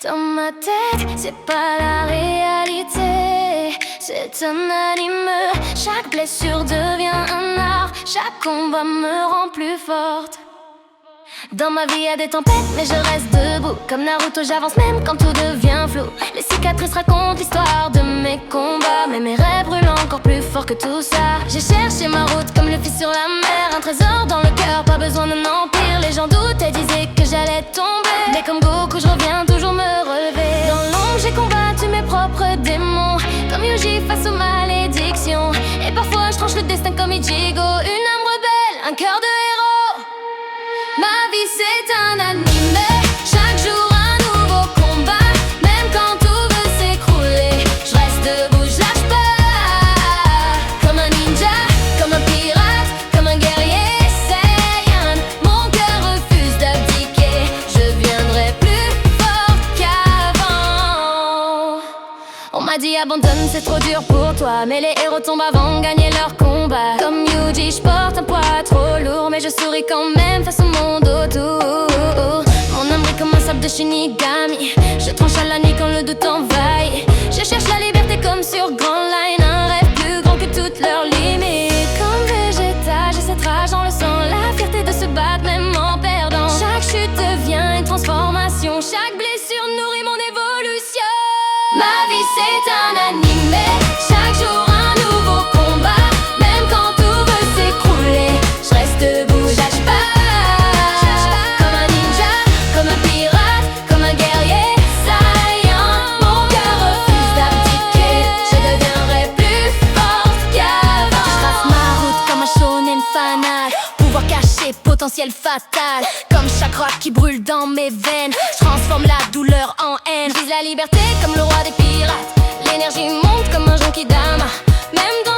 Dans ma tête, c'est pas la réalité, c'est un anime. Chaque blessure devient un art, chaque combat me rend plus forte. Dans ma vie y'a des tempêtes, mais je reste debout. Comme Naruto, j'avance même quand tout devient flou. Les cicatrices racontent l'histoire de mes combats, mais mes rêves brûlent encore plus fort que tout ça. J'ai cherché ma route comme le fils sur la mer, un trésor dans le cœur, pas besoin d'un empire. Les gens doutaient, disaient que j'allais tomber, mais comme Goku, je reviens toujours me relever. Dans l'ombre, j'ai combattu mes propres démons, comme Yuji face aux malédictions. Et parfois, je tranche le destin comme Ichigo, une âme rebelle, un cœur de héros. Ma vie c'est un anime, chaque jour un nouveau combat. Même quand tout veut s'écrouler, je reste debout, je lâche pas. Comme un ninja, comme un pirate, comme un guerrier Saiyan. Mon cœur refuse d'abdiquer, je viendrai plus fort qu'avant. On m'a dit abandonne, c'est trop dur pour toi, mais les héros tombent avant de gagner leur combat. Comme Yuji, je porte un poids trop lourd, mais je souris quand même face au monde autour. Mon âme brille comme un sable de Shinigami, je tranche à la nuit quand le doute envahit. Je cherche la liberté comme sur Grand Line, un rêve plus grand que toutes leurs limites. Comme Vegeta, j'ai cette rage dans le sang, la fierté de se battre même en perdant. Chaque chute devient une transformation, chaque blessure nourrit mon évolution. Ma vie c'est un anime, chaque jour un nouveau combat. Même quand tout veut s'écrouler, je reste debout, je lâche pas. Comme un ninja, comme un pirate, comme un guerrier Saiyan. Mon cœur refuse d'abdiquer, je deviendrai plus forte qu'avant. Je trace ma route comme un shonen fanat, pouvoir caché, potentiel fatal. Comme chaque rock qui brûle dans mes veines, je transforme la douleur en haine. Je vise la liberté comme le roi des pirates, l'énergie monte comme un Genkidama. Même dans